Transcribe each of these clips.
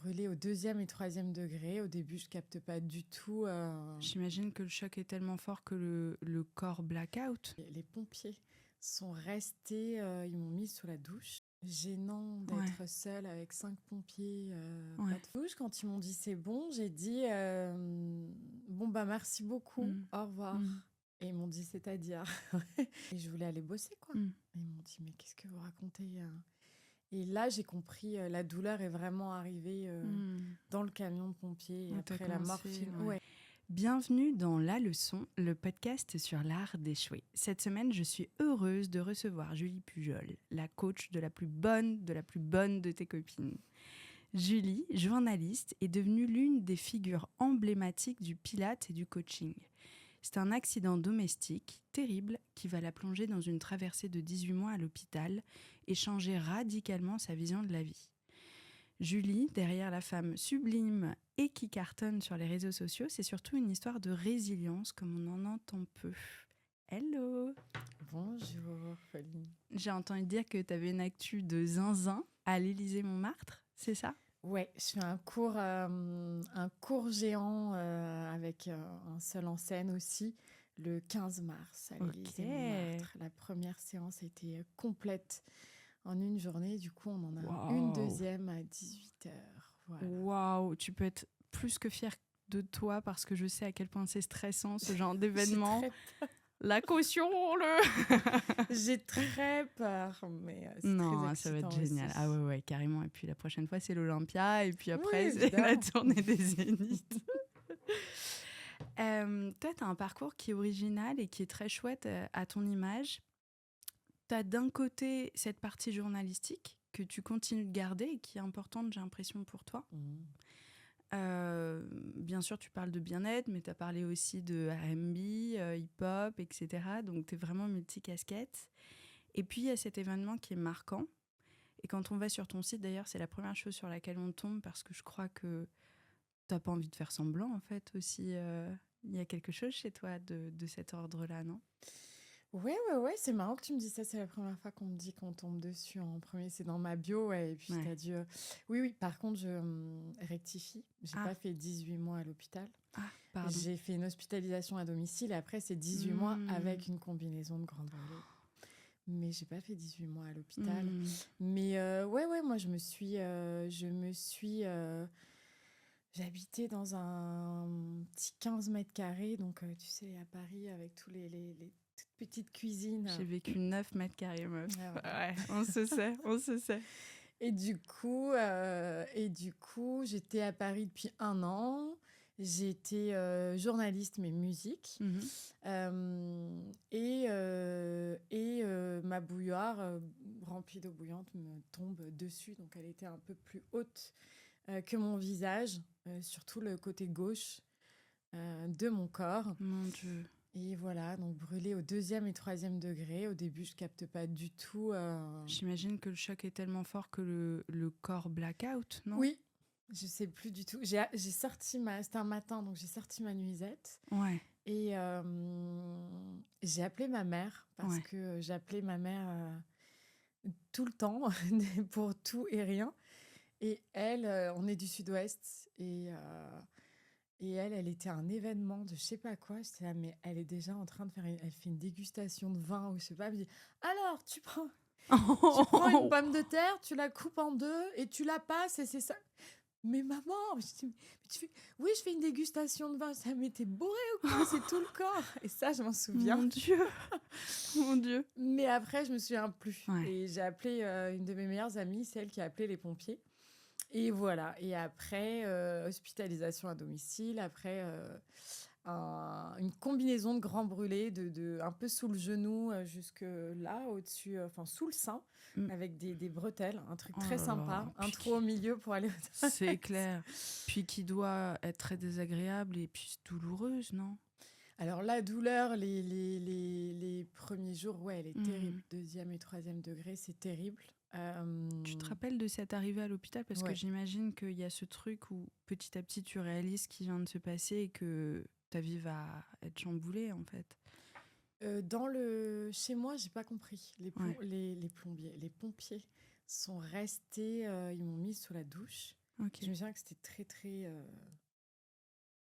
brûlée au 2e et 3e degré. Au début, je capte pas du tout. J'imagine que le choc est tellement fort que le corps blackout. Les pompiers sont restés, ils m'ont mise sous la douche. Gênant Ouais, d'être seule avec 5 pompiers, ouais. pas de douche. Quand ils m'ont dit c'est bon, j'ai dit bon bah merci beaucoup, Mm, au revoir. mm, Et ils m'ont dit c'est-à-dire. Et je voulais aller bosser quoi. mm. Et ils m'ont dit mais qu'est-ce que vous racontez Et là j'ai compris, la douleur est vraiment arrivée dans le camion de pompiers et Ouais, t'as après la commencé, morphine. ouais. Ouais. Bienvenue dans La Leçon, le podcast sur l'art d'échouer. Cette semaine, je suis heureuse de recevoir Julie Pujol, la coach de la plus bonne de tes copines. Julie, journaliste, est devenue l'une des figures emblématiques du Pilates et du coaching. C'est un accident domestique terrible qui va la plonger dans une traversée de 18 mois à l'hôpital et changer radicalement sa vision de la vie. Julie, derrière la femme sublime et qui cartonne sur les réseaux sociaux, c'est surtout une histoire de résilience comme on en entend peu. Hello! Bonjour Pauline. J'ai entendu dire que tu avais une actu de zinzin à l'Élysée-Montmartre, c'est ça? Ouais, je fais un cours géant avec un seul en scène aussi, le 15 mars à Ok. l'Élysée-Montmartre. La première séance a été complète en une journée. Du coup, on en a une Waouh! deuxième à 18h. Voilà. Waouh! Tu peux être plus que fière de toi parce que je sais à quel point c'est stressant ce genre J'ai d'événement. très, La caution, j'ai très peur, mais c'est Non, très ça va être excitant génial. aussi. Ah ouais, carrément. Et puis la prochaine fois, c'est l'Olympia. Et puis Oui, après, c'est la évidemment. tournée des Zéniths. Toi, tu as un parcours qui est original et qui est très chouette à ton image. Tu as d'un côté cette partie journalistique que tu continues de garder et qui est importante, j'ai l'impression, pour toi. Bien sûr, tu parles de bien-être, mais tu as parlé aussi de R&B, hip-hop, etc. Donc, tu es vraiment multicasquette. Et puis, il y a cet événement qui est marquant. Et quand on va sur ton site, d'ailleurs, c'est la première chose sur laquelle on tombe parce que je crois que t'as pas envie de faire semblant, en fait, aussi. Il y a quelque chose chez toi de cet ordre-là, non? Ouais, c'est marrant que tu me dis ça. C'est la première fois qu'on me dit qu'on tombe dessus en premier. C'est dans ma bio, ouais. Et puis Ouais. t'as dû. Oui. Par contre, je rectifie. J'ai Ah. pas fait 18 mois à l'hôpital. Ah, pardon. J'ai fait une hospitalisation à domicile. Et après, c'est 18 mois avec une combinaison de grande brûlée. Mais j'ai pas fait 18 mois à l'hôpital. Mais ouais, moi, je me suis. J'habitais dans un petit 15 mètres carrés. Donc, tu sais, à Paris, avec tous les toutes petites cuisines. J'ai vécu 9 mètres carrés, meuf. Ah, voilà. Ouais, on se sait. Et du coup, j'étais à Paris depuis 1 an. J'étais journaliste, mais musique. Ma bouilloire remplie d'eau bouillante me tombe dessus. Donc, elle était un peu plus haute que mon visage, surtout le côté gauche de mon corps. Mon Dieu. Et voilà, donc brûlée au 2e et 3e degré. Au début, je capte pas du tout. J'imagine que le choc est tellement fort que le corps blackout, non? Oui, je sais plus du tout. J'ai sorti C'était un matin, donc j'ai sorti ma nuisette. Ouais. Et j'ai appelé ma mère, parce Ouais. que j'appelais ma mère tout le temps, pour tout et rien. Et elle, on est du sud-ouest, et elle était à un événement de je sais pas quoi. J'étais là, mais elle est déjà en train de faire elle fait une dégustation de vin ou je sais pas. Elle me dit, alors, tu prends une pomme de terre, tu la coupes en deux et tu la passes et c'est ça. Mais maman, je dis, mais tu fais, oui, je fais une dégustation de vin. Ça m'était bourré ou quoi? C'est tout le corps. Et ça, je m'en souviens. Mon Dieu. Mon Dieu. Mais après, je me souviens plus. Ouais. Et j'ai appelé une de mes meilleures amies, celle qui a appelé les pompiers. Et voilà. Et après, hospitalisation à domicile. Après, une combinaison de grands brûlés, un peu sous le genou, jusque là, au-dessus, sous le sein, avec des bretelles. Un truc très sympa. Un trou au milieu pour aller au toilettes. C'est clair. Puis qui doit être très désagréable et puis douloureuse, non? Alors, la douleur, les premiers jours, ouais, elle est terrible. 2e et 3e degré, c'est terrible. Tu te rappelles de cette arrivée à l'hôpital? Parce que j'imagine qu'il y a ce truc où petit à petit tu réalises ce qui vient de se passer et que ta vie va être chamboulée en fait. Chez moi, j'ai pas compris. Les pompiers sont restés, ils m'ont mise sous la douche. Ok. Je me souviens que c'était très, très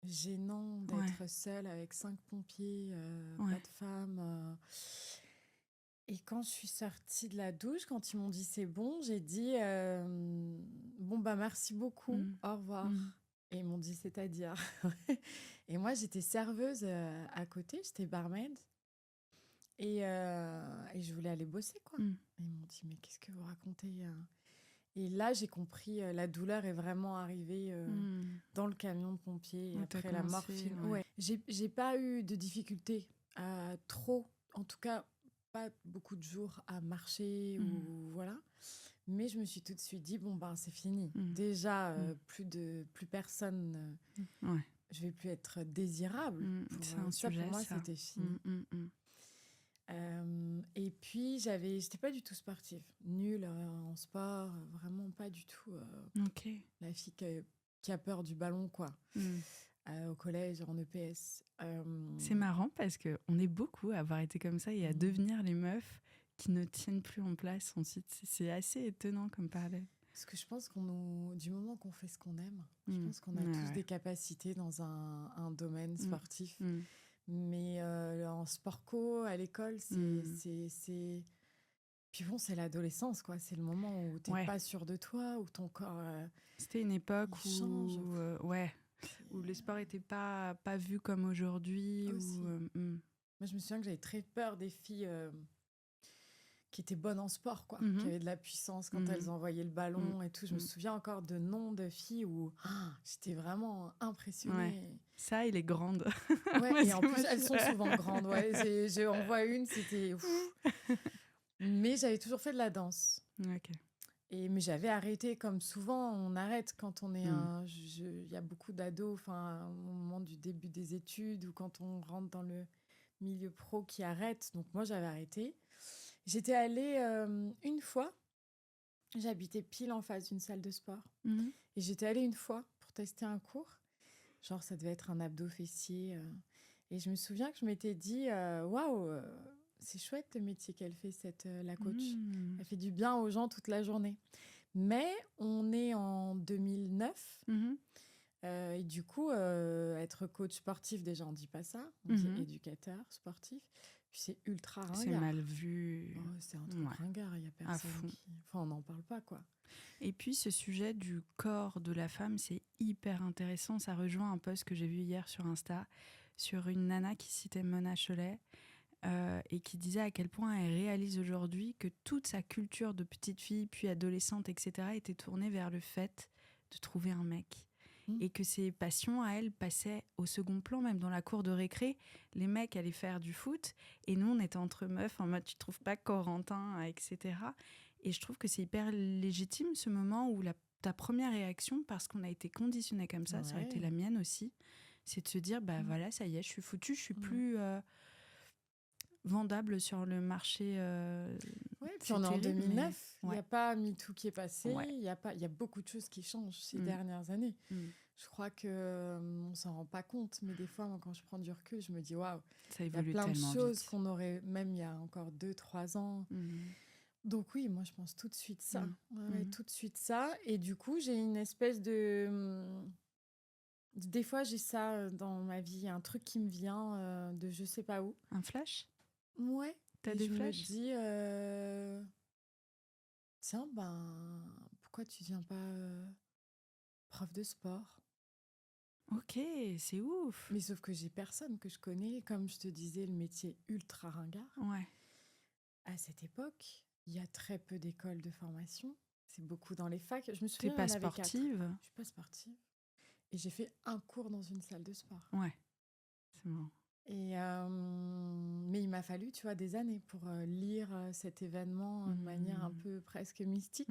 gênant Ouais. d'être seule avec 5 pompiers, Ouais. pas de femmes. Et quand je suis sortie de la douche, quand ils m'ont dit c'est bon, j'ai dit bon, bah merci beaucoup, Mm. au revoir. Mm. Et ils m'ont dit c'est-à-dire. Et moi, j'étais serveuse à côté, j'étais barmaid. Et je voulais aller bosser, quoi. Mm. Et ils m'ont dit mais qu'est-ce que vous racontez Et là, j'ai compris, la douleur est vraiment arrivée Mm. dans le camion de pompiers et Ouais, t'as après la commencé, morphine. ouais. Ouais. J'ai pas eu de difficultés trop, en tout cas, pas beaucoup de jours à marcher Mm. ou voilà. Mais je me suis tout de suite dit, bon, ben, c'est fini. Mm. Déjà, Mm. plus personne, Ouais. je vais plus être désirable. Mm. C'est un Ça, sujet, pour moi, ça. c'était fini. Et puis, j'étais pas du tout sportive. Nulle en sport, vraiment pas du tout Ok. la fille qui a peur du ballon, quoi. Mm. Au collège, en EPS. C'est marrant parce qu'on est beaucoup à avoir été comme ça et à devenir les meufs qui ne tiennent plus en place ensuite. C'est assez étonnant comme parallèle. Parce que je pense du moment qu'on fait ce qu'on aime, je pense qu'on a tous des capacités dans un domaine sportif. Mais en sport co, à l'école, c'est... Puis bon, c'est l'adolescence, quoi. C'est le moment où t'es pas sûr de toi, où ton corps C'était une époque il change. Où le sport n'était pas vu comme aujourd'hui. Moi, je me souviens que j'avais très peur des filles qui étaient bonnes en sport, quoi. Qui avaient de la puissance quand elles envoyaient le ballon et tout. Je me souviens encore de noms de filles où j'étais vraiment impressionnée. Ouais. Ça, il est grande. Ouais, et en plus, elles sont souvent grandes. Ouais. J'en vois une, c'était... Mais j'avais toujours fait de la danse. Ok. Mais j'avais arrêté, comme souvent, on arrête quand on est il y a beaucoup d'ados, au moment du début des études ou quand on rentre dans le milieu pro qui arrête. Donc moi, j'avais arrêté. J'étais allée une fois, j'habitais pile en face d'une salle de sport. Et j'étais allée une fois pour tester un cours. Genre, ça devait être un abdos fessier. Et je me souviens que je m'étais dit, waouh, c'est chouette le métier qu'elle fait, la coach. Elle fait du bien aux gens toute la journée. Mais on est en 2009. Et du coup, être coach sportif, déjà, on ne dit pas ça. On dit éducateur sportif. Puis c'est ultra ringard. C'est mal vu. Oh, c'est un truc ringard, il n'y a personne qui... Enfin, on n'en parle pas, quoi. Et puis, ce sujet du corps de la femme, c'est hyper intéressant. Ça rejoint un post que j'ai vu hier sur Insta, sur une nana qui citait Mona Chollet et qui disait à quel point elle réalise aujourd'hui que toute sa culture de petite fille, puis adolescente, etc., était tournée vers le fait de trouver un mec. Et que ses passions à elle passaient au second plan, même dans la cour de récré. Les mecs allaient faire du foot et nous, on était entre meufs en mode « tu trouves pas Corentin ?» etc. Et je trouve que c'est hyper légitime ce moment où ta première réaction, parce qu'on a été conditionné comme ça, ça a été la mienne aussi, c'est de se dire bah voilà, ça y est, je suis foutue, je suis plus vendable sur le marché. Puis on est en 2009, il n'y a pas MeToo qui est passé, Ouais. il y a beaucoup de choses qui changent ces dernières années. Je crois qu'on ne s'en rend pas compte, mais des fois, moi, quand je prends du recul, je me dis waouh, il y a plein de choses qu'on aurait, même il y a encore 2-3 ans. Donc oui, moi, je pense tout de suite ça. Tout de suite ça. Et du coup, j'ai une espèce de... Des fois, j'ai ça dans ma vie, un truc qui me vient de je sais pas où. Un flash ? Ouais. T'as des flashs ? Je me dis, tiens, pourquoi tu viens pas prof de sport ? Ok, c'est ouf. Mais sauf que j'ai personne que je connais. Comme je te disais, le métier ultra ringard. Ouais. À cette époque, il y a très peu d'écoles de formation. C'est beaucoup dans les facs. Je me souviens, T'es pas il y en avait 4. sportive ? Je suis pas sportive. Et j'ai fait un cours dans une salle de sport. Ouais, c'est marrant. Mais il m'a fallu, tu vois, des années pour lire cet événement de manière un peu presque mystique.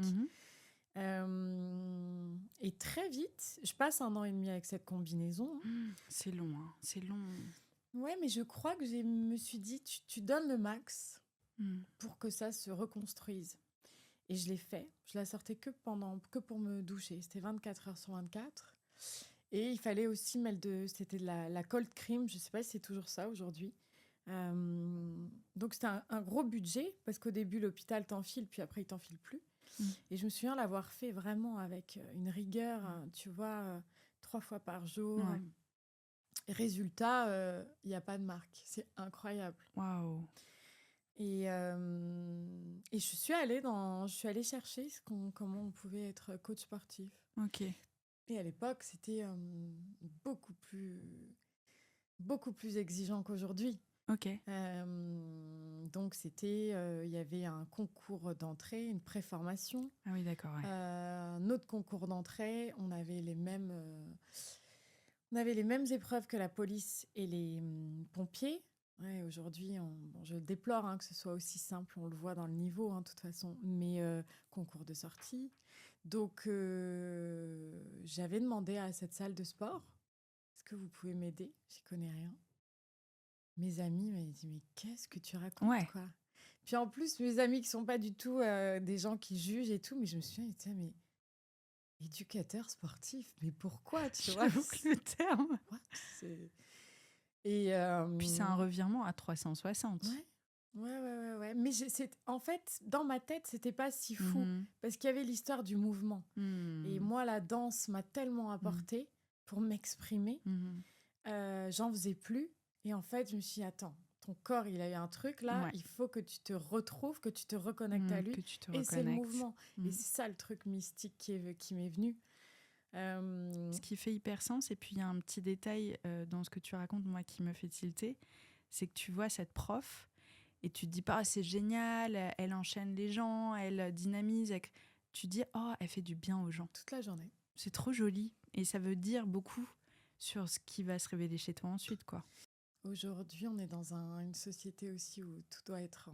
Et très vite, je passe 1 an et demi avec cette combinaison. C'est long, hein. C'est long. Ouais, mais je crois que je me suis dit, tu donnes le max pour que ça se reconstruise. Et je l'ai fait. Je la sortais que pour me doucher. C'était 24 heures sur 24. Et il fallait aussi mettre c'était de la cold cream. Je ne sais pas si c'est toujours ça aujourd'hui. Donc, c'était un gros budget parce qu'au début, l'hôpital t'enfile, puis après, il t'enfile plus. Et je me souviens l'avoir fait vraiment avec une rigueur, tu vois, 3 fois par jour. Ouais. Et résultat, il n'y a pas de marque. C'est incroyable. Waouh. Et je suis allée chercher comment on pouvait être coach sportif. Ok. Et à l'époque, c'était beaucoup plus exigeant qu'aujourd'hui. Ok. Donc, il y avait un concours d'entrée, une préformation. Ah oui, d'accord. Ouais. Un autre concours d'entrée, on avait les mêmes épreuves que la police et les pompiers. Ouais, aujourd'hui, je déplore que ce soit aussi simple, on le voit dans le niveau, de toute façon, mais concours de sortie. Donc, j'avais demandé à cette salle de sport, est-ce que vous pouvez m'aider? J'y connais rien. Mes amis m'avaient dit, mais qu'est-ce que tu racontes, quoi? Puis en plus, mes amis qui sont pas du tout des gens qui jugent et tout, mais je me suis dit, mais éducateur sportif, mais pourquoi, tu vois? J'avoue que le terme. Et puis c'est un revirement à 360. Ouais. Mais en fait, dans ma tête, c'était pas si fou parce qu'il y avait l'histoire du mouvement. Et moi, la danse m'a tellement apporté pour m'exprimer. J'en faisais plus. Et en fait, je me suis dit, attends, ton corps, il a eu un truc là, il faut que tu te retrouves, que tu te reconnectes à lui. Et c'est le mouvement. Et c'est ça le truc mystique qui m'est venu. Ce qui fait hyper sens. Et puis, il y a un petit détail dans ce que tu racontes, moi, qui me fait tilter. C'est que tu vois cette prof et tu te dis pas, c'est génial, elle enchaîne les gens, elle dynamise. Tu te dis, oh, elle fait du bien aux gens. Toute la journée. C'est trop joli. Et ça veut dire beaucoup sur ce qui va se révéler chez toi ensuite, quoi. Aujourd'hui, on est dans une société aussi où on doit être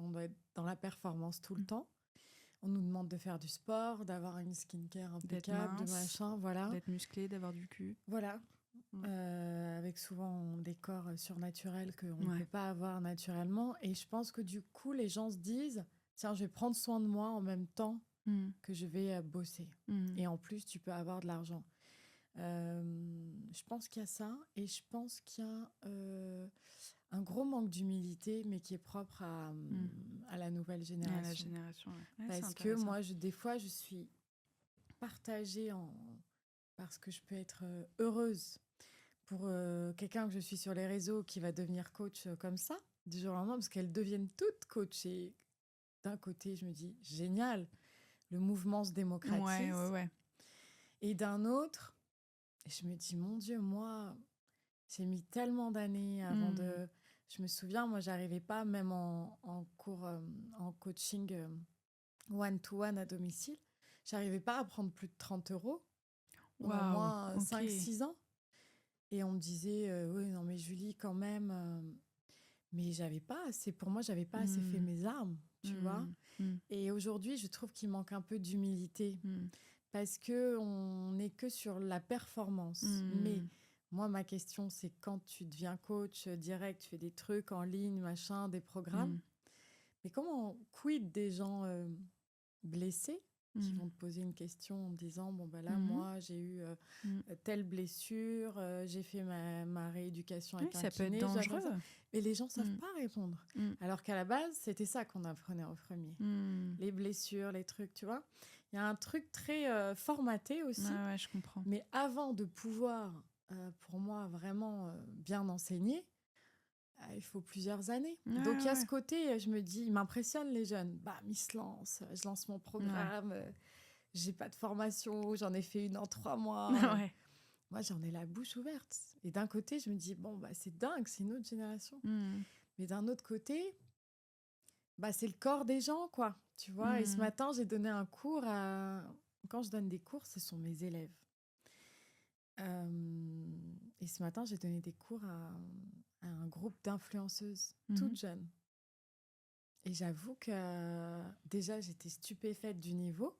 dans la performance tout le temps. On nous demande de faire du sport, d'avoir une skincare impeccable, de machin, voilà. D'être musclé, d'avoir du cul. Voilà. Avec souvent des corps surnaturels qu'on ne peut pas avoir naturellement. Et je pense que du coup, les gens se disent, tiens, je vais prendre soin de moi en même temps que je vais bosser. Et en plus, tu peux avoir de l'argent. Je pense qu'il y a ça. Et je pense qu'il y a un gros manque d'humilité, mais qui est propre à la nouvelle génération. À la génération, ouais. Parce que moi, des fois, je suis partagée parce que je peux être heureuse pour quelqu'un que je suis sur les réseaux qui va devenir coach comme ça, du jour au lendemain, parce qu'elles deviennent toutes coach. Et d'un côté, je me dis, génial, le mouvement se démocratise. Ouais. Et d'un autre, je me dis, mon Dieu, moi, j'ai mis tellement d'années avant de... Je me souviens, moi, j'arrivais pas, même en cours, en coaching one-to-one à domicile, j'arrivais pas à prendre plus de 30 € pendant moi 5-6 ans. Et on me disait, oui, non, mais Julie, quand même... Mais j'avais pas assez fait mes armes, tu vois. Et aujourd'hui, je trouve qu'il manque un peu d'humilité parce qu'on n'est que sur la performance. Mais moi, ma question, c'est quand tu deviens coach direct, tu fais des trucs en ligne, machin, des programmes. Mais comment on quid des gens blessés qui vont te poser une question en te disant, bon, ben là, moi, j'ai eu telle blessure, j'ai fait ma rééducation avec un kiné. Ça peut être dangereux. Mais les gens ne savent pas répondre. Alors qu'à la base, c'était ça qu'on apprenait en premier. Les blessures, les trucs, tu vois. Il y a un truc très formaté aussi. Ouais, je comprends. Mais avant de pouvoir, pour moi, vraiment bien enseigner, il faut plusieurs années. Donc, il y a ce côté, je me dis, ils m'impressionnent les jeunes. Ils se lancent. Je lance mon programme. J'ai pas de formation. J'en ai fait une en 3 mois. Moi, j'en ai la bouche ouverte. Et d'un côté, je me dis, c'est dingue, c'est une autre génération. Mais d'un autre côté, c'est le corps des gens, quoi. Tu vois, et ce matin, j'ai donné un cours Quand je donne des cours, ce sont mes élèves. Et ce matin, j'ai donné des cours à un groupe d'influenceuses toutes jeunes. Et j'avoue que déjà, j'étais stupéfaite du niveau,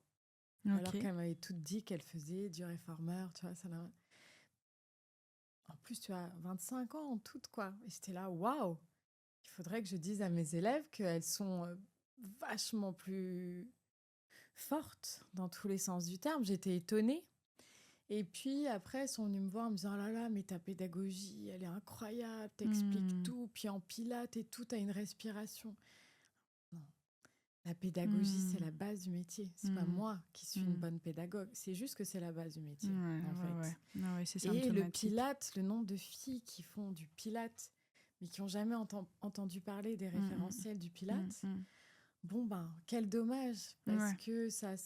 alors qu'elles m'avaient toutes dit qu'elles faisaient du réformeur, tu vois, ça n'a... En plus, tu as 25 ans, toutes, quoi. Et j'étais là, waouh! Il faudrait que je dise à mes élèves qu'elles sont vachement plus fortes dans tous les sens du terme. J'étais étonnée. Et puis après, elles sont venues me voir en me disant, oh là là, mais ta pédagogie, elle est incroyable, t'expliques tout. Puis en pilates et tout, t'as une respiration. Non. La pédagogie, c'est la base du métier. C'est pas moi qui suis une Mm. bonne pédagogue. C'est juste que c'est la base du métier, Ouais, en fait. ouais. Non, ouais, c'est Et le symptomatique. pilate, le nombre de filles qui font du pilate, mais qui n'ont jamais entendu parler des référentiels du pilate, bon ben, quel dommage, parce Ouais. que ça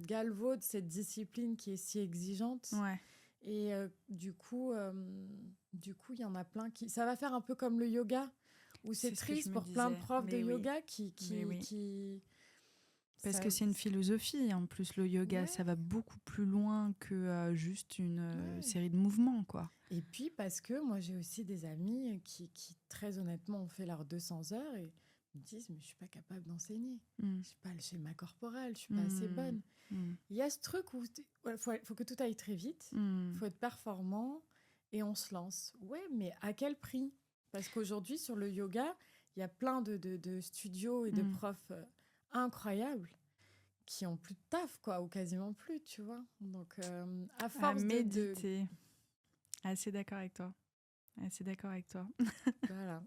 galvaude cette discipline qui est si exigeante. Ouais. Et du coup, il y en a plein qui... Ça va faire un peu comme le yoga, où c'est C'est ce que je triste me pour plein de disais. profs de Mais oui. yoga Mais oui. qui... Parce ça- que c'est une philosophie. En plus, le yoga, ça Ouais. va beaucoup plus loin que juste une Ouais. série de mouvements, quoi. Et puis parce que moi, j'ai aussi des amis qui, très honnêtement, ont fait leurs 200 heures et me disent, mais je suis pas capable d'enseigner. Mm. Je suis pas le schéma corporel, je suis pas assez bonne. Mm. Il y a ce truc où faut que tout aille très vite, Mm. faut être performant et on se lance. Ouais, mais à quel prix? Parce qu'aujourd'hui, sur le yoga, il y a plein de studios et de profs incroyables qui ont plus de taf, quoi, ou quasiment plus, tu vois. Donc, à force À méditer. Assez d'accord avec toi. Voilà.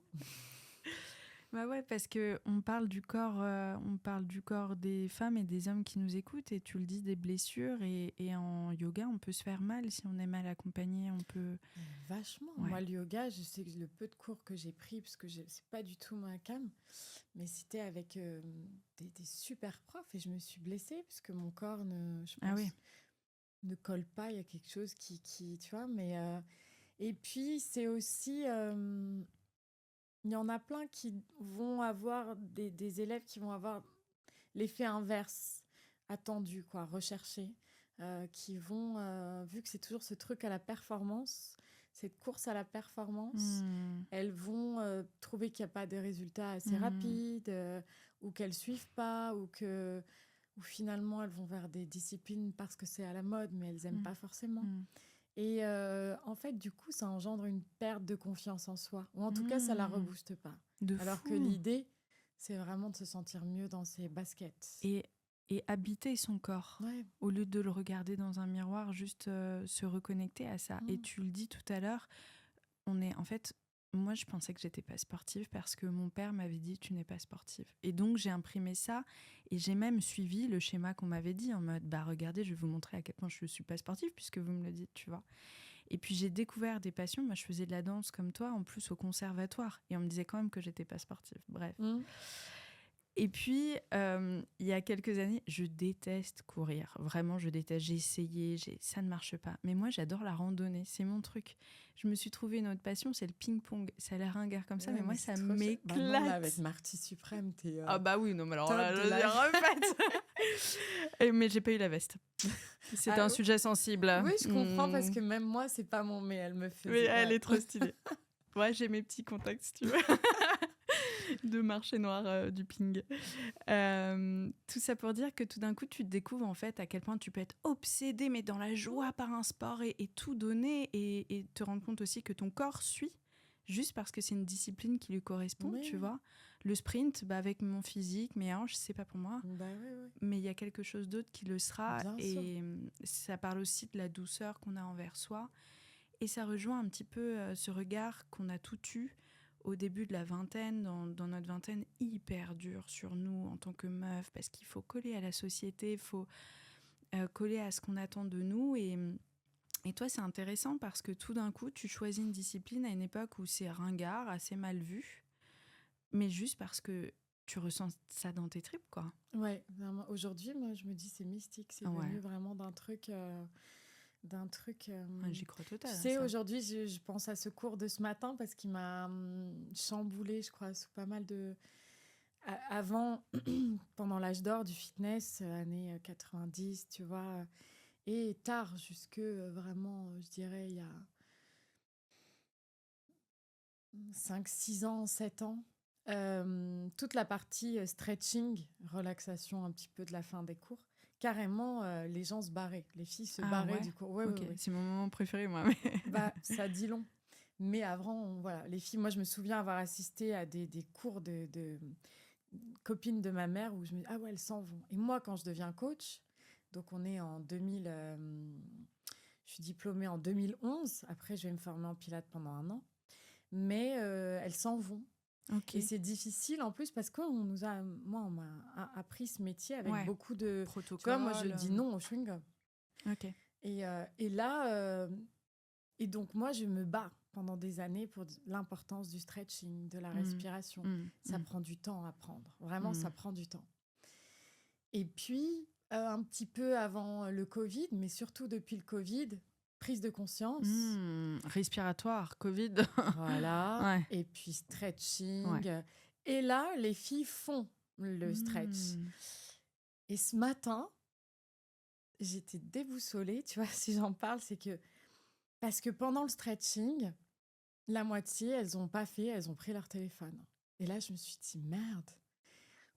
Bah ouais, parce que on parle du corps des femmes et des hommes qui nous écoutent, et tu le dis, des blessures, et en yoga, on peut se faire mal si on est mal accompagné, on peut... Vachement. Ouais. Moi, le yoga, je sais que le peu de cours que j'ai pris, parce que c'est pas du tout ma came, mais c'était avec des super profs, et je me suis blessée, parce que mon corps, je pense, ne colle pas. Il y a quelque chose qui tu vois, mais... et puis, c'est aussi... il y en a plein qui vont avoir des élèves qui vont avoir l'effet inverse attendu, quoi, recherché, qui vont, vu que c'est toujours ce truc à la performance, cette course à la performance, elles vont trouver qu'il n'y a pas de résultats assez rapides, ou qu'elles ne suivent pas, ou finalement elles vont vers des disciplines parce que c'est à la mode, mais elles n'aiment pas forcément. Et en fait, du coup, ça engendre une perte de confiance en soi. Ou en tout cas, ça la rebooste pas. Alors que l'idée, c'est vraiment de se sentir mieux dans ses baskets. Et habiter son corps. Ouais. Au lieu de le regarder dans un miroir, juste se reconnecter à ça. Et tu le dis tout à l'heure, en fait... Moi, je pensais que j'étais pas sportive parce que mon père m'avait dit tu n'es pas sportive. Et donc, j'ai imprimé ça et j'ai même suivi le schéma qu'on m'avait dit en mode bah regardez, je vais vous montrer à quel point je suis pas sportive puisque vous me le dites, tu vois. Et puis, j'ai découvert des passions. Moi, je faisais de la danse comme toi, en plus au conservatoire. Et on me disait quand même que j'étais pas sportive. Bref. Et puis, il y a quelques années, je déteste courir. Vraiment, je déteste. J'ai essayé, ça ne marche pas. Mais moi, j'adore la randonnée. C'est mon truc. Je me suis trouvé une autre passion, c'est le ping-pong. Ça a l'air ringard comme ça, mais moi, ça m'éclate. Bah non, là, avec Marty Suprême, t'es... Ah bah oui, non, mais alors top là, de je la- l'ai refaite. Mais j'ai pas eu la veste. C'était un sujet sensible. Oui, je comprends, parce que même moi, c'est pas mon... Mais elle me fait... Mais elle est trop stylée. Ouais, j'ai mes petits contacts, si tu veux. De marché noir du ping. Tout ça pour dire que tout d'un coup, tu te découvres en fait à quel point tu peux être obsédé, mais dans la joie par un sport et tout donner, et te rendre compte aussi que ton corps suit, juste parce que c'est une discipline qui lui correspond, tu vois. Le sprint, bah, avec mon physique, mes hanches, c'est pas pour moi. Mais il y a quelque chose d'autre qui le sera. Bien et sûr. Ça parle aussi de la douceur qu'on a envers soi. Et ça rejoint un petit peu ce regard qu'on a tout eu au début de la vingtaine, dans notre vingtaine, hyper dur sur nous en tant que meufs, parce qu'il faut coller à la société, il faut coller à ce qu'on attend de nous. Et toi, c'est intéressant parce que tout d'un coup, tu choisis une discipline à une époque où c'est ringard, assez mal vu, mais juste parce que tu ressens ça dans tes tripes, quoi. Ouais, vraiment. Aujourd'hui, moi, je me dis c'est mystique. C'est venu vraiment d'un truc... J'y crois total. Tu sais, aujourd'hui, je pense à ce cours de ce matin parce qu'il m'a chamboulée, je crois, sous pas mal de... Avant, pendant l'âge d'or du fitness, années 90, tu vois, et tard, jusque vraiment, je dirais, il y a 5-6 ans, 7 ans, toute la partie stretching, relaxation un petit peu de la fin des cours, carrément, les gens se barraient. Les filles se barraient du cours. Ouais. C'est mon moment préféré, moi. Bah, ça dit long. Mais avant, voilà, les filles, moi, je me souviens avoir assisté à des cours de copines de ma mère où je me dis, ah ouais, elles s'en vont. Et moi, quand je deviens coach, donc on est en 2000, je suis diplômée en 2011. Après, je vais me former en pilates pendant 1 an. Mais elles s'en vont. Ok. Et c'est difficile en plus parce moi, on m'a appris ce métier avec Ouais. beaucoup de. Tu Protocole. vois, moi, je dis non au chewing-gum. Ok. Et là, et donc moi, je me bats pendant des années pour l'importance du stretching, de la respiration. Ça prend du temps à apprendre. Vraiment, ça prend du temps. Et puis, un petit peu avant le Covid, mais surtout depuis le Covid, prise de conscience. Respiratoire, Covid. Voilà. Ouais. Et puis stretching. Ouais. Et là, les filles font le stretch. Et ce matin, j'étais déboussolée, tu vois, si j'en parle, c'est que... Parce que pendant le stretching, la moitié, elles ont pas fait, elles ont pris leur téléphone. Et là, je me suis dit, merde,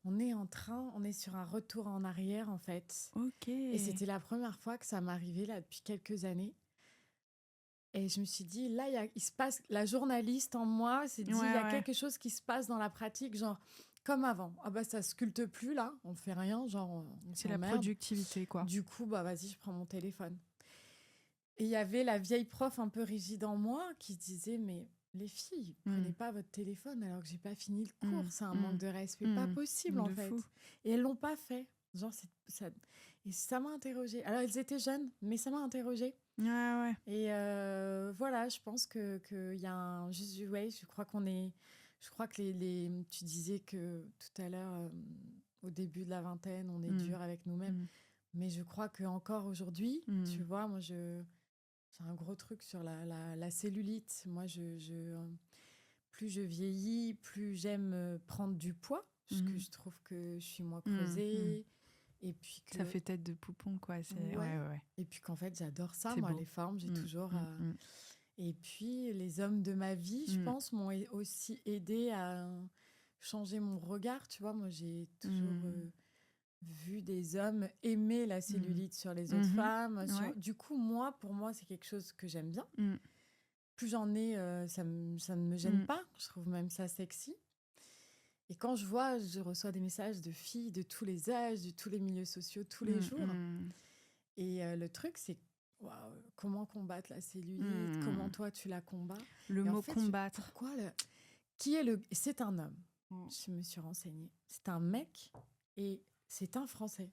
on est sur un retour en arrière, en fait. Ok. Et c'était la première fois que ça m'arrivait, là, depuis quelques années. Et je me suis dit, là, il se passe... La journaliste en moi s'est dit, il y a quelque chose qui se passe dans la pratique, genre... Comme avant. Ah bah ça sculpte plus là, on fait rien, genre on C'est la s'emmerde. productivité, quoi. Du coup, bah vas-y, je prends mon téléphone. Et il y avait la vieille prof un peu rigide en moi qui disait, mais les filles, prenez pas votre téléphone alors que j'ai pas fini le cours, c'est un manque de respect, pas possible en fait. Fou. Et elles l'ont pas fait. Genre, ça... Et ça m'a interrogée. Alors elles étaient jeunes, mais ça m'a interrogée. Ouais. Et voilà, je pense que y a un juste du way. Je crois qu'on est... Je crois que tu disais que tout à l'heure, au début de la vingtaine, on est dur avec nous-mêmes. Mais je crois qu'encore aujourd'hui, tu vois, moi, j'ai un gros truc sur la cellulite. Moi, plus je vieillis, plus j'aime prendre du poids, parce que je trouve que je suis moins creusée. Et puis que... Ça fait tête de poupon, quoi. Ouais. Et puis qu'en fait, j'adore ça, moi, les formes. J'ai toujours... Et puis, les hommes de ma vie, je pense, m'ont aussi aidé à changer mon regard. Tu vois, moi, j'ai toujours vu des hommes aimer la cellulite sur les autres femmes. Du coup, pour moi, c'est quelque chose que j'aime bien. Plus j'en ai, ça ne me gêne pas. Je trouve même ça sexy. Et quand je reçois des messages de filles de tous les âges, de tous les milieux sociaux, tous les jours. Et le truc, c'est comment combattre la cellulite, comment toi tu la combats. Le mot combattre. Pourquoi C'est un homme. Je me suis renseignée. C'est un mec et c'est un Français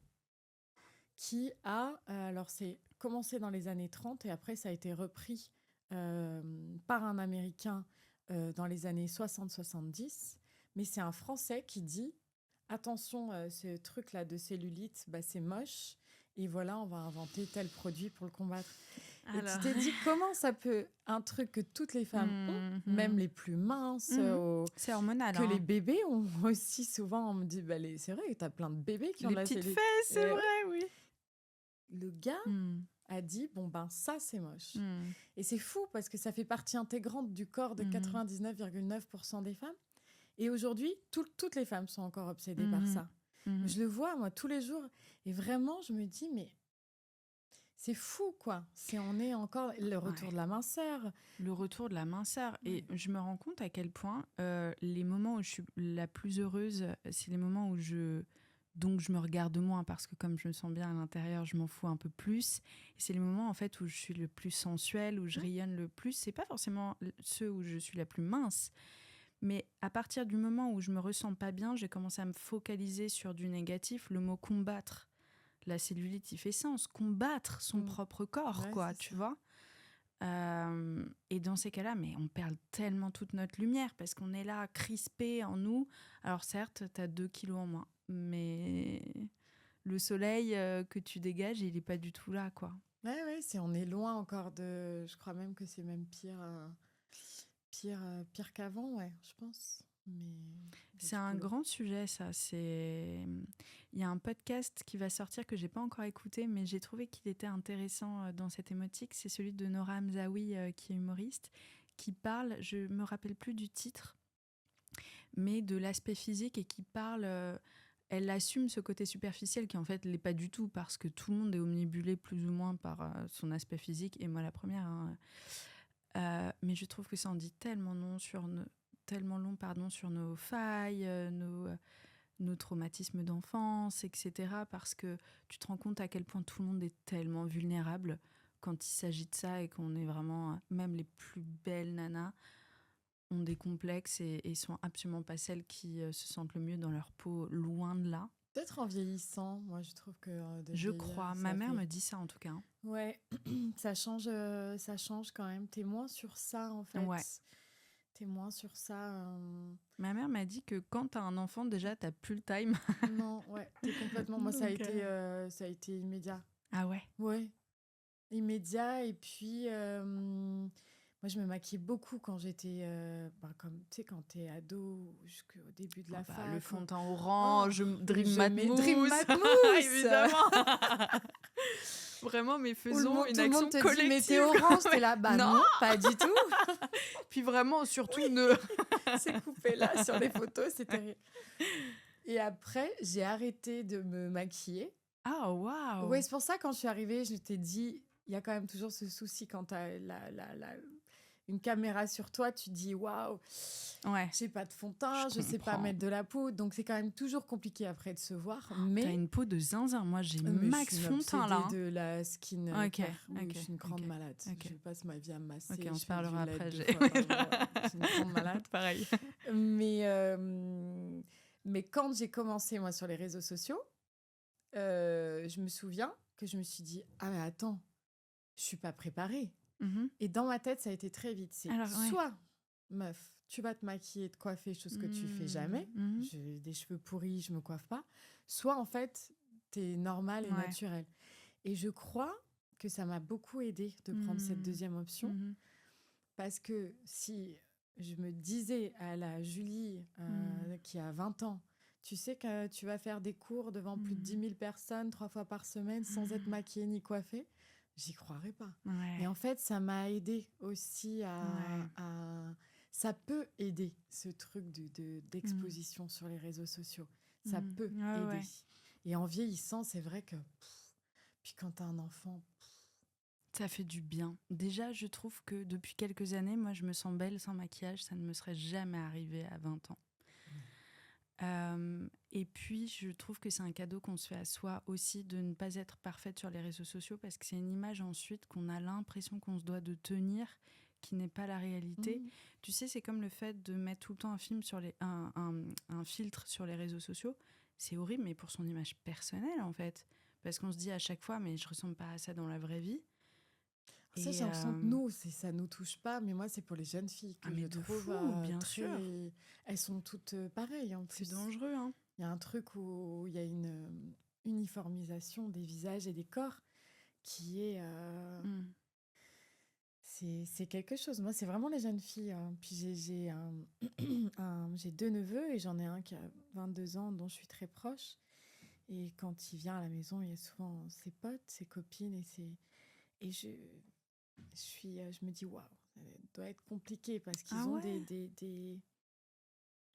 qui a... alors c'est commencé dans les années 30 et après ça a été repris par un Américain dans les années 60-70. Mais c'est un Français qui dit, attention, ce truc-là de cellulite, c'est moche. Et voilà, on va inventer tel produit pour le combattre. Alors... Et tu t'es dit, comment ça peut... Un truc que toutes les femmes ont, même les plus minces, c'est hormonal. Que les bébés ont aussi souvent. On me dit, c'est vrai, t'as plein de bébés qui ont de la cellulite. Les petites fesses, c'est vrai, oui. Le gars a dit, ça, c'est moche. Et c'est fou, parce que ça fait partie intégrante du corps de 99,9% des femmes. Et aujourd'hui, toutes les femmes sont encore obsédées par ça. Je le vois, moi, tous les jours. Et vraiment, je me dis, mais c'est fou, quoi. On est encore... Le retour de la minceur. Le retour de la minceur. Et je me rends compte à quel point les moments où je suis la plus heureuse, c'est les moments où donc je me regarde moins, parce que comme je me sens bien à l'intérieur, je m'en fous un peu plus. Et c'est les moments, en fait, où je suis le plus sensuelle, où je rayonne le plus. C'est pas forcément ceux où je suis la plus mince. Mais à partir du moment où je me ressens pas bien, j'ai commencé à me focaliser sur du négatif. Le mot combattre, la cellulite, il fait sens. Combattre son propre corps, quoi, tu vois. Et dans ces cas-là, mais on perd tellement toute notre lumière parce qu'on est là, crispé en nous. Alors certes, t'as 2 kilos en moins, mais le soleil que tu dégages, il est pas du tout là, quoi. Ouais, on est loin encore de... Je crois même que c'est même pire qu'avant, je pense. C'est un grand sujet, ça. Il y a un podcast qui va sortir que j'ai pas encore écouté, mais j'ai trouvé qu'il était intéressant dans cette thématique. C'est celui de Nora Hamzaoui, qui est humoriste, qui parle, je me rappelle plus du titre, mais de l'aspect physique, et qui parle... elle assume ce côté superficiel qui en fait l'est pas du tout, parce que tout le monde est omnibulé plus ou moins par son aspect physique, et moi la première. Mais je trouve que ça en dit tellement long sur nos failles, nos traumatismes d'enfance, etc. Parce que tu te rends compte à quel point tout le monde est tellement vulnérable quand il s'agit de ça, et qu'on est vraiment, même les plus belles nanas, ont des complexes et sont absolument pas celles qui se sentent le mieux dans leur peau, loin de là. Peut-être en vieillissant, moi je trouve que de Je vieillir, crois. Ma ça mère fait... me dit ça en tout cas. Ouais, ça change quand même. T'es moins sur ça en fait. Ouais. T'es moins sur ça. Ma mère m'a dit que quand t'as un enfant, déjà, t'as plus le time. Non, ouais, t'es complètement... Moi, Donc, ça a été immédiat. Ah ouais. Ouais, immédiat. Et puis, moi, je me maquillais beaucoup quand j'étais... comme, tu sais, quand t'es ado, jusqu'au début de la fac. Le fond de teint orange, Dream je mets Matmousse. Dream Matmousse. Évidemment. Vraiment, mais faisons une tout le action monde te collective. dit, mais t'es orange, t'es là, bah Non. non, pas du tout. Puis vraiment, surtout, C'est coupé là sur les photos, c'est terrible. Et après, j'ai arrêté de me maquiller. Ah, waouh. Ouais, c'est pour ça, quand je suis arrivée, je t'ai dit, il y a quand même toujours ce souci quand t'as une caméra sur toi, tu te dis, waouh, Ouais. j'ai pas de fond de teint, je sais pas comprends. mettre de la poudre, donc c'est quand même toujours compliqué après de se voir. Mais T'as une peau de zinzin. Moi, j'ai mais max je suis fond de teint là. obsédée de la skin Ok, care. Oui, ok, je suis une grande ok, malade. ok. Je passe ma vie à me masser. Ok, on je se fais du parlera LED après. 2 fois par jour. Je suis une grande malade. Pareil. Mais quand j'ai commencé, moi, sur les réseaux sociaux, je me souviens que je me suis dit, ah mais attends, je suis pas préparée. Et dans ma tête, ça a été très vite. C'est Alors, ouais. soit, meuf, tu vas te maquiller, te coiffer, chose que tu fais jamais. J'ai des cheveux pourris, je me coiffe pas. Soit, en fait, t'es normale et naturelle. Et je crois que ça m'a beaucoup aidée de prendre cette deuxième option. Parce que si je me disais à la Julie qui a 20 ans, tu sais que tu vas faire des cours devant plus de 10 000 personnes 3 fois par semaine sans être maquillée ni coiffée, j'y croirais pas. Ouais. Et en fait, ça m'a aidée aussi ça peut aider, ce truc d'exposition sur les réseaux sociaux. Ça peut aider. Ouais. Et en vieillissant, c'est vrai que... puis quand t'as un enfant... Ça fait du bien. Déjà, je trouve que depuis quelques années, moi, je me sens belle sans maquillage. Ça ne me serait jamais arrivé à 20 ans. Et puis, je trouve que c'est un cadeau qu'on se fait à soi aussi de ne pas être parfaite sur les réseaux sociaux parce que c'est une image ensuite qu'on a l'impression qu'on se doit de tenir qui n'est pas la réalité. Tu sais, c'est comme le fait de mettre tout le temps un filtre sur les réseaux sociaux. C'est horrible, mais pour son image personnelle, en fait. Parce qu'on se dit à chaque fois, mais je ressemble pas à ça dans la vraie vie. Ça, j'ai l'impression que nous, ça nous touche pas, mais moi, c'est pour les jeunes filles que je trouve bien sûr. Elles sont toutes pareilles. En plus. C'est dangereux, hein. Il y a un truc où il y a une uniformisation des visages et des corps qui est... C'est quelque chose. Moi, c'est vraiment les jeunes filles. Puis j'ai deux neveux et j'en ai un qui a 22 ans, dont je suis très proche. Et quand il vient à la maison, il y a souvent ses potes, ses copines et je me dis, waouh, ça doit être compliqué parce qu'ils ont des...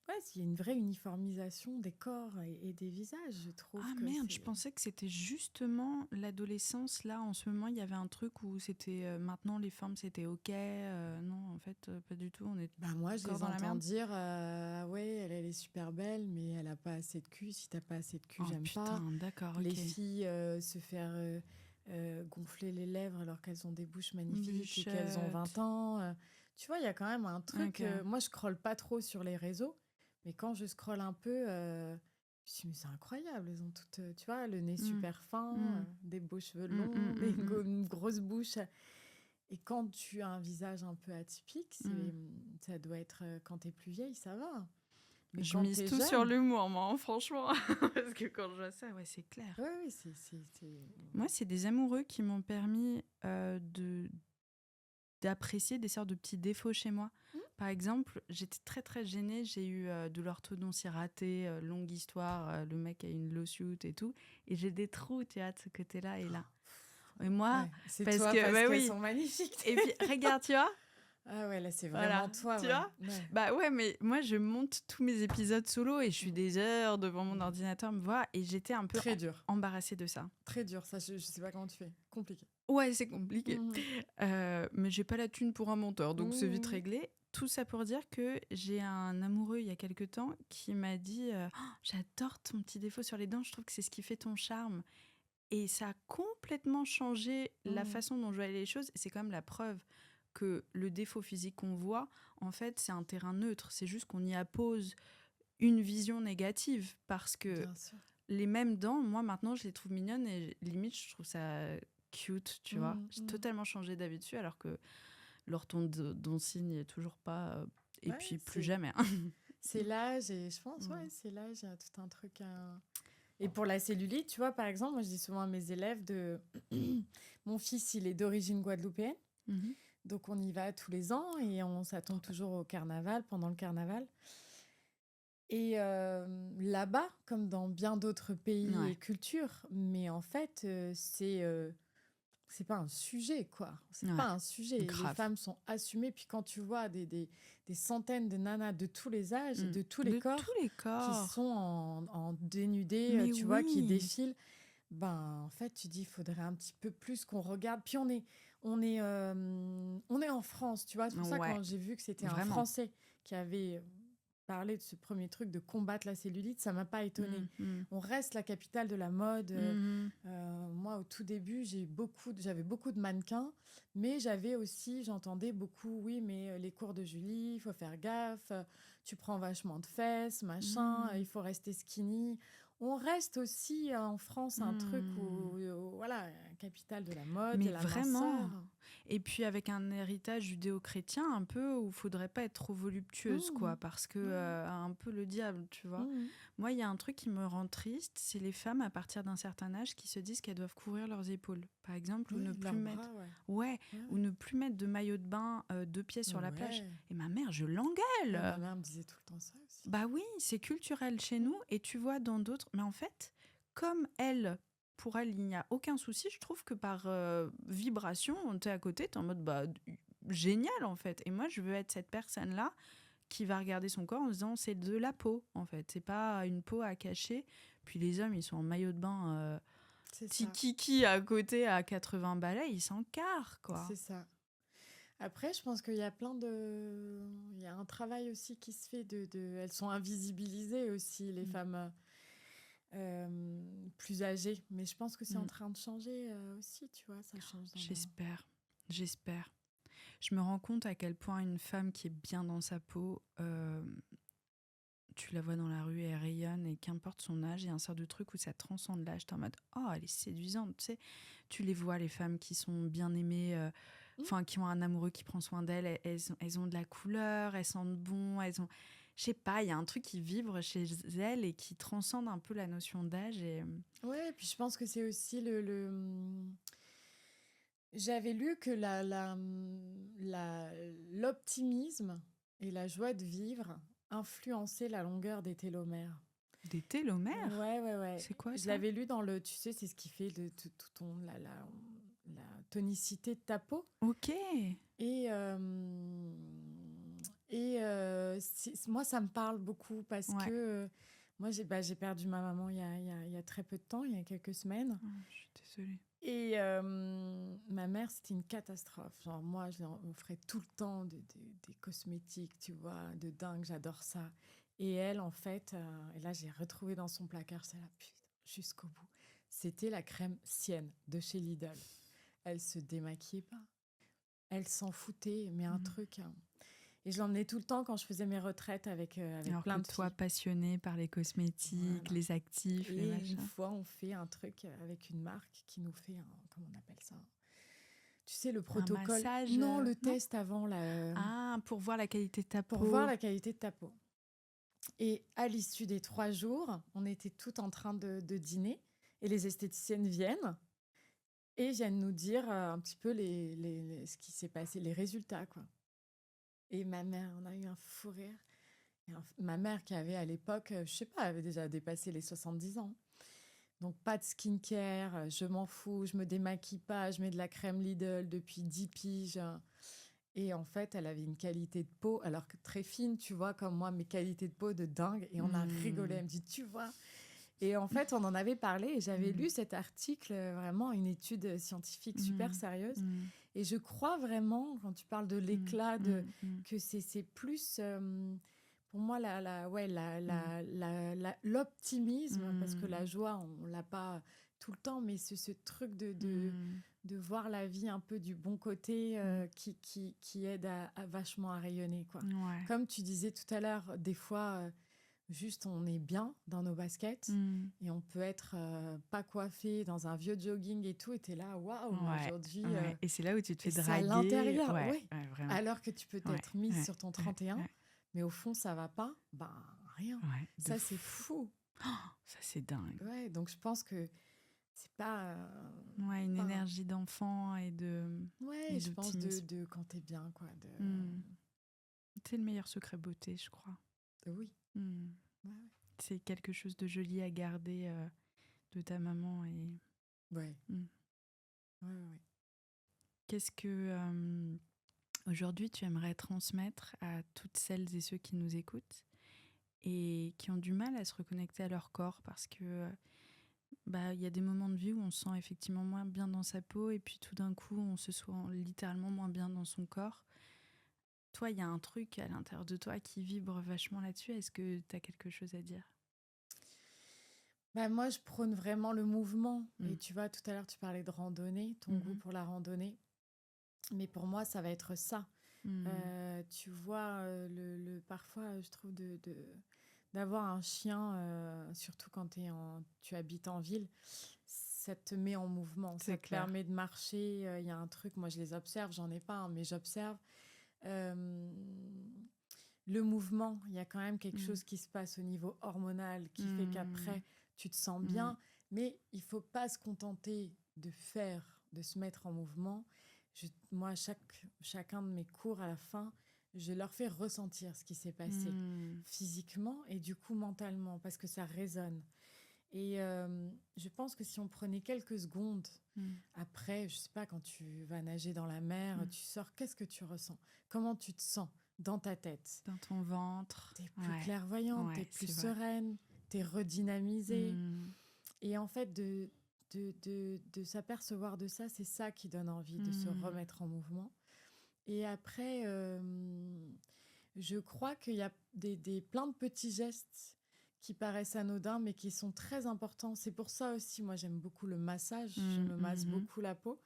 Ouais, il y a une vraie uniformisation des corps et des visages, je trouve. Ah merde, je pensais que c'était justement l'adolescence. Là, en ce moment, il y avait un truc où c'était maintenant les formes, c'était ok. Non, en fait, pas du tout. On est moi, je les dans la entends merde. dire ouais, elle est super belle, mais elle a pas assez de cul. Si t'as pas assez de cul, j'aime pas. D'accord, les ok. filles se faire gonfler les lèvres alors qu'elles ont des bouches magnifiques et qu'elles ont 20 ans. Tu vois, il y a quand même un truc. Moi, je scrolle pas trop sur les réseaux, mais quand je scrolle un peu, je me dis, mais c'est incroyable. Elles ont toutes, tu vois, le nez super fin, des beaux cheveux longs, une grosse bouche. Et quand tu as un visage un peu atypique, ça doit être... Quand t'es plus vieille, ça va. Mais je mise tout sur l'humour, moi, hein, franchement. Parce que quand je vois ça, ouais, c'est clair. Oui, Moi, c'est des amoureux qui m'ont permis d'apprécier des sortes de petits défauts chez moi. Par exemple, j'étais très très gênée, j'ai eu de l'orthodontie ratée, longue histoire, le mec a une low suit et tout, et j'ai des trous, tu vois, de ce côté-là et là. Et moi, c'est parce qu'elles sont magnifiques. Et puis, regarde, tu vois. Ah ouais, là, c'est vraiment toi. Tu vois Bah ouais, mais moi, je monte tous mes épisodes solo et je suis des heures devant mon ordinateur, me voir, et j'étais un peu embarrassée de ça. Très dur, ça, je sais pas comment tu fais. Compliqué. Ouais, c'est compliqué. Mais j'ai pas la thune pour un monteur, donc c'est vite réglé. Tout ça pour dire que j'ai un amoureux il y a quelques temps qui m'a dit j'adore ton petit défaut sur les dents, je trouve que c'est ce qui fait ton charme. Et ça a complètement changé la façon dont je voyais les choses. Et c'est quand même la preuve que le défaut physique qu'on voit, en fait, c'est un terrain neutre. C'est juste qu'on y appose une vision négative parce que Bien sûr. les mêmes dents, moi, maintenant, je les trouve mignonnes et limite, je trouve ça cute, tu vois. J'ai totalement changé d'avis dessus alors que l'orthodontie n'y est toujours pas... et Ouais, puis, plus jamais. c'est l'âge et je pense, ouais, c'est l'âge, il y a tout un truc à... Et pour la cellulite, tu vois, par exemple, moi, je dis souvent à mes élèves de... Mon fils, il est d'origine guadeloupéenne. Mhm. Donc, on y va tous les ans et ça tombe toujours au carnaval, pendant le carnaval. Et là-bas, comme dans bien d'autres pays Ouais. et cultures, mais en fait, c'est pas un sujet, quoi. C'est Ouais. pas un sujet. Les Grave. femmes sont assumées. Puis quand tu vois des centaines de nanas de tous les âges, de tous les De corps, tous les qui corps. sont en dénudé, Mais tu vois, qui oui. défilent, ben, en fait, tu dis, il faudrait un petit peu plus qu'on regarde. Puis on est en France, tu vois. C'est pour ça que Ouais. quand j'ai vu que c'était un Vraiment. Français qui avait parlé de ce premier truc de combattre la cellulite, ça m'a pas étonnée. On reste la capitale de la mode. Moi, au tout début, j'avais beaucoup de mannequins, mais j'entendais beaucoup, oui, mais les cours de Julie, il faut faire gaffe, tu prends vachement de fesses, machin, il faut rester skinny. On reste aussi en France un truc voilà, capitale de la mode, Mais de la vraiment. minceur. Et puis avec un héritage judéo-chrétien un peu où il faudrait pas être trop voluptueuse, quoi, parce que un peu le diable, tu vois. Moi, il y a un truc qui me rend triste, c'est les femmes à partir d'un certain âge qui se disent qu'elles doivent couvrir leurs épaules, par exemple, ou ne plus mettre, ou ne plus mettre de maillot de bain 2 pieds sur la plage. Et ma mère, je l'engueule. Ma mère me disait tout le temps ça aussi. Bah oui, c'est culturel chez nous, et tu vois dans d'autres, mais en fait, comme pour elle, il n'y a aucun souci. Je trouve que par vibration, t'es à côté, t'es en mode bah génial en fait. Et moi, je veux être cette personne-là qui va regarder son corps en se disant c'est de la peau en fait, c'est pas une peau à cacher. Puis les hommes, ils sont en maillot de bain, petit kiki à côté à 80 balais, ils s'encarrent quoi. C'est ça. Après, je pense qu'il y a il y a un travail aussi qui se fait elles sont invisibilisées aussi, les femmes plus âgées. Mais je pense que c'est en train de changer aussi, tu vois, ça change. J'espère. Je me rends compte à quel point une femme qui est bien dans sa peau, tu la vois dans la rue et elle rayonne, et qu'importe son âge, il y a un sort de truc où ça transcende l'âge. T'es en mode, oh, elle est séduisante, tu sais. Tu les vois, les femmes qui sont bien aimées, qui ont un amoureux qui prend soin d'elles, elles ont de la couleur, elles sentent bon, elles ont... Je sais pas, il y a un truc qui vibre chez elles et qui transcende un peu la notion d'âge. Ouais, et puis je pense que c'est aussi J'avais lu que l'optimisme et la joie de vivre influençaient la longueur des télomères. Des télomères ? Ouais. C'est quoi ça ? Je l'avais lu tu sais, c'est ce qui fait la tonicité de ta peau. Ok. Moi, ça me parle beaucoup parce que moi, j'ai perdu ma maman il y a très peu de temps, il y a quelques semaines. Oh, je suis désolée. Et ma mère, c'était une catastrophe. Genre, moi, on ferait tout le temps des cosmétiques, tu vois, de dingue, j'adore ça. Et elle, en fait, et là, j'ai retrouvé dans son placard, c'est là, putain, jusqu'au bout. C'était la crème Sienne de chez Lidl. Elle se démaquillait pas. Elle s'en foutait, mais un truc. Et je l'emmenais tout le temps quand je faisais mes retraites avec alors plein que de toi, filles. passionnée par les cosmétiques, les actifs, les machins. Et une fois, on fait un truc avec une marque qui nous fait comment on appelle ça ? Tu sais, le protocole. Un massage, non, le test avant pour voir la qualité de ta peau. Pour voir la qualité de ta peau. Et à l'issue des 3 jours, on était toutes en train de dîner et les esthéticiennes viennent nous dire un petit peu ce qui s'est passé, les résultats, quoi. Et ma mère, on a eu un fou rire. Ma mère qui avait à l'époque, je sais pas, avait déjà dépassé les 70 ans. Donc pas de skincare, je m'en fous, je me démaquille pas, je mets de la crème Lidl depuis 10 piges. Et en fait, elle avait une qualité de peau, alors que très fine, tu vois, comme moi, mes qualités de peau de dingue. Et on a rigolé, elle me dit, tu vois. Et en fait, on en avait parlé et j'avais lu cet article, vraiment une étude scientifique super sérieuse. Et je crois vraiment, quand tu parles de l'éclat, que c'est plus... pour moi, l'optimisme, parce que la joie, on l'a pas tout le temps, mais ce truc de voir la vie un peu du bon côté qui aide à vachement à rayonner, quoi. Ouais. Comme tu disais tout à l'heure, des fois, juste on est bien dans nos baskets et on peut être pas coiffé dans un vieux jogging et tout, et t'es là, waouh, Ouais, aujourd'hui. ouais. Et c'est là où tu te fais Et c'est à draguer. l'intérieur, Ouais, ouais. ouais, vraiment. Alors que tu peux Ouais, t'être mise ouais, sur ton ouais, 31, ouais, mais au fond, ça va pas, ben rien. ouais, de Ça, c'est fou. fou. Ça, c'est dingue. Ouais, donc je pense que c'est pas. Ouais, une pas un- énergie d'enfant et Ouais, je pense d'optimisme. de quand t'es bien, quoi. C'est le meilleur secret beauté, je crois. Oui. Mm. Ouais, C'est quelque chose de joli à garder de ta maman. Et ouais. Mm. Ouais. Qu'est-ce que aujourd'hui tu aimerais transmettre à toutes celles et ceux qui nous écoutent et qui ont du mal à se reconnecter à leur corps parce que il y a des moments de vie où on se sent effectivement moins bien dans sa peau et puis tout d'un coup on se sent littéralement moins bien dans son corps. Toi, il y a un truc à l'intérieur de toi qui vibre vachement là-dessus. Est-ce que tu as quelque chose à dire? Bah, moi, je prône vraiment le mouvement. Et tu vois, tout à l'heure, tu parlais de randonnée, ton goût pour la randonnée. Mais pour moi, ça va être ça. Tu vois, parfois, je trouve d'avoir un chien, surtout quand tu habites en ville, ça te met en mouvement. C'est Ça te clair. permet de marcher. Il y a un truc, moi, je les observe, j'en ai pas, hein, mais j'observe. Le mouvement, il y a quand même quelque chose qui se passe au niveau hormonal qui fait qu'après, tu te sens bien. Mais il faut pas se contenter de se mettre en mouvement. Moi, chacun de mes cours, à la fin, je leur fais ressentir ce qui s'est passé physiquement et du coup mentalement, parce que ça résonne. Et je pense que si on prenait quelques secondes, après, je sais pas, quand tu vas nager dans la mer, tu sors, qu'est-ce que tu ressens? Comment tu te sens dans ta tête? Dans ton ventre. T'es plus clairvoyante, t'es plus sereine, t'es redynamisée. Et en fait, de s'apercevoir de ça, c'est ça qui donne envie de se remettre en mouvement. Et après, je crois qu'il y a plein de petits gestes qui paraissent anodins, mais qui sont très importants. C'est pour ça aussi, moi, j'aime beaucoup le massage. Je me masse beaucoup la peau.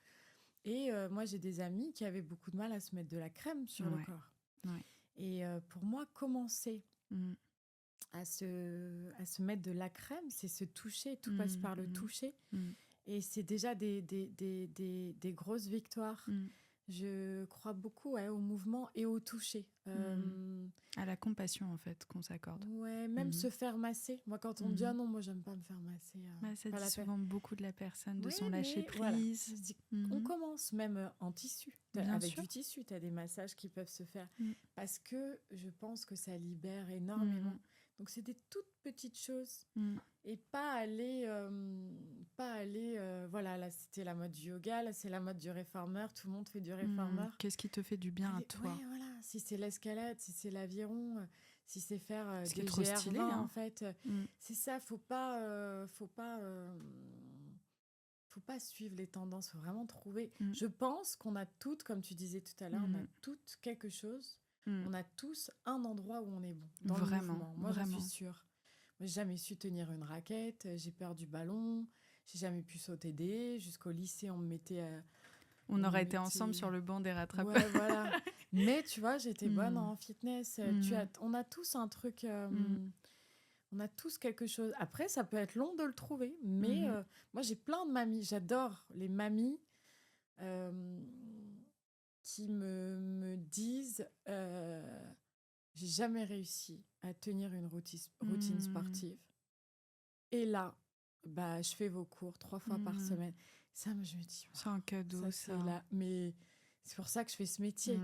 Et moi, j'ai des amis qui avaient beaucoup de mal à se mettre de la crème sur le corps. Ouais. Et pour moi, commencer à se mettre de la crème, c'est se toucher. Tout passe par le toucher. Et c'est déjà des grosses victoires. Je crois beaucoup au mouvement et au toucher. À la compassion, en fait, qu'on s'accorde. Ouais, même se faire masser. Moi, quand on me dit « Ah non, moi, j'aime pas me faire masser. » ça dit souvent beaucoup de la personne, de son lâcher-prise. Voilà. Je dis, on commence même en tissu. Avec du tissu, tu as des massages qui peuvent se faire. Parce que je pense que ça libère énormément. Donc, c'est des toutes petites choses. Et pas aller... voilà, là, c'était la mode du yoga. Là, c'est la mode du réformeur. Tout le monde fait du réformeur. Qu'est-ce qui te fait du bien à toi? Ouais, voilà. Si c'est l'escalade, si c'est l'aviron, si c'est faire des trop GR20, stylé, hein. en fait. C'est ça, faut pas suivre les tendances, faut vraiment trouver. Je pense qu'on a toutes, comme tu disais tout à l'heure, on a toutes quelque chose. On a tous un endroit où on est bon. Dans le mouvement. Moi, j'en suis sûre. Moi, j'ai jamais su tenir une raquette. J'ai peur du ballon. J'ai jamais pu sauter des haies. Jusqu'au lycée, on me mettait... on aurait été ensemble sur le banc des rattrapeurs. Ouais, voilà. Mais tu vois, j'étais bonne en fitness. On a tous un truc... on a tous quelque chose. Après, ça peut être long de le trouver. Mais moi, j'ai plein de mamies. J'adore les mamies qui me disent j'ai jamais réussi à tenir une routine sportive. Et là, je fais vos cours 3 fois par semaine. Ça, je me dis... C'est un cadeau, ça. Là. Mais c'est pour ça que je fais ce métier.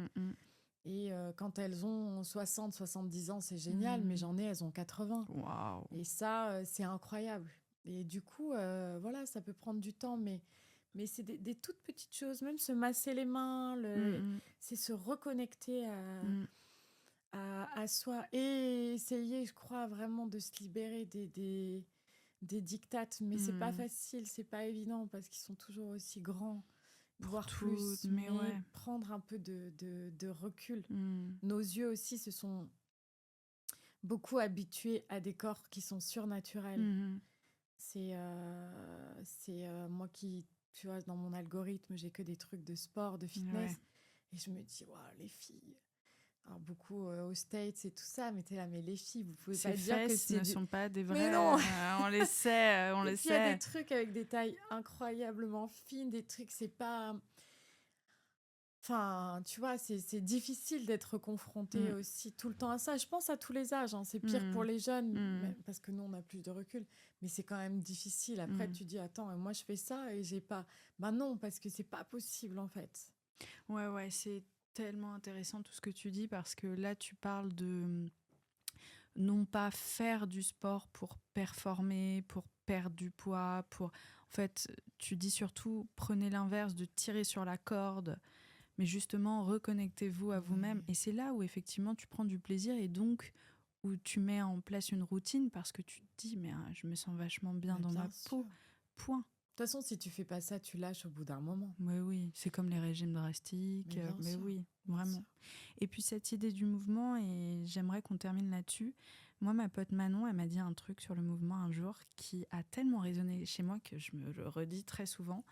Et quand elles ont 60, 70 ans, c'est génial. Mais elles ont 80. Wow. Et ça, c'est incroyable. Et du coup, voilà, ça peut prendre du temps. Mais c'est des toutes petites choses. Même se masser les mains, c'est se reconnecter à soi. Et essayer, je crois, vraiment de se libérer des dictates. Mais c'est pas facile, c'est pas évident parce qu'ils sont toujours aussi grands. Voire plus, mais prendre un peu de recul. Nos yeux aussi se sont beaucoup habitués à des corps qui sont surnaturels. Moi qui, tu vois, dans mon algorithme, j'ai que des trucs de sport, de fitness. Ouais. Et je me dis, waouh, les filles. Alors, beaucoup aux States et tout ça, mais t'es là, mais les filles, vous pouvez Ces pas dire que fesses c'est ne des. sont pas des Mais vraies. non! On les sait, on Et les puis il y a des sait. trucs avec des tailles incroyablement fines, des trucs, c'est pas. Enfin, tu vois, c'est difficile d'être confronté Mm, aussi tout le temps à ça. Je pense à tous les âges, hein. C'est pire pour mm, les jeunes, mm, parce que nous, on a plus de recul. Mais c'est quand même difficile. Après, mm. tu dis, attends, moi, je fais ça et j'ai pas. Ben non, parce que c'est pas possible, en fait. Ouais, ouais, c'est tellement intéressant tout ce que tu dis parce que là, tu parles de non pas faire du sport pour performer, pour perdre du poids, pour... En fait, tu dis surtout, prenez l'inverse de tirer sur la corde, mais justement, reconnectez-vous à vous-même. Ouais. Et c'est là où effectivement, tu prends du plaisir et donc où tu mets en place une routine parce que tu te dis, mais je me sens vachement bien Mais dans ma bien sûr. peau. Point. De toute façon, si tu fais pas ça, tu lâches au bout d'un moment. Mais oui, c'est comme les régimes drastiques. Mais bien Mais sûr, oui, bien vraiment. sûr. Et puis cette idée du mouvement, et j'aimerais qu'on termine là-dessus. Moi, ma pote Manon, elle m'a dit un truc sur le mouvement un jour qui a tellement résonné chez moi que je me le redis très souvent.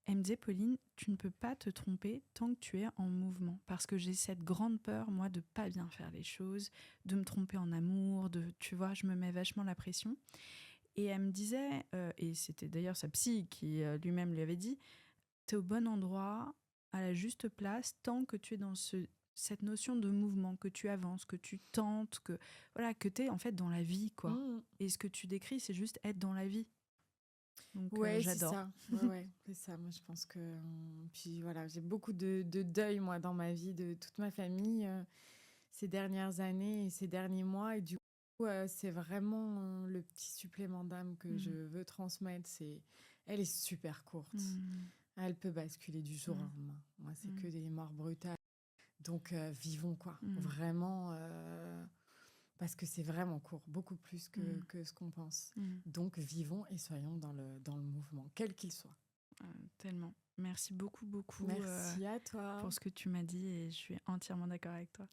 Elle me disait, Pauline, tu ne peux pas te tromper tant que tu es en mouvement. Parce que j'ai cette grande peur, moi, de pas bien faire les choses, de me tromper en amour, tu vois, je me mets vachement la pression. Et elle me disait, et c'était d'ailleurs sa psy qui lui-même lui avait dit, t'es au bon endroit, à la juste place, tant que tu es dans cette notion de mouvement, que tu avances, que tu tentes, que t'es en fait dans la vie, quoi. Mmh. Et ce que tu décris, c'est juste être dans la vie. Donc Ouais, c'est j'adore. ça. Ouais, c'est ça. Moi, je pense que. Puis voilà, j'ai beaucoup de deuil, moi, dans ma vie, de toute ma famille, ces dernières années et ces derniers mois. Et du coup, c'est vraiment le petit supplément d'âme que je Mm. veux transmettre. Elle est super courte. Mm. Elle peut basculer du jour au Mm. lendemain. Moi, c'est que Mm. des morts brutales. Donc, vivons, quoi. Mm. Vraiment. Parce que c'est vraiment court, beaucoup plus Mm. que ce qu'on pense. Mm. Donc, vivons et soyons dans le mouvement, quel qu'il soit. Tellement. Merci beaucoup, beaucoup Merci à toi. pour ce que tu m'as dit et je suis entièrement d'accord avec toi.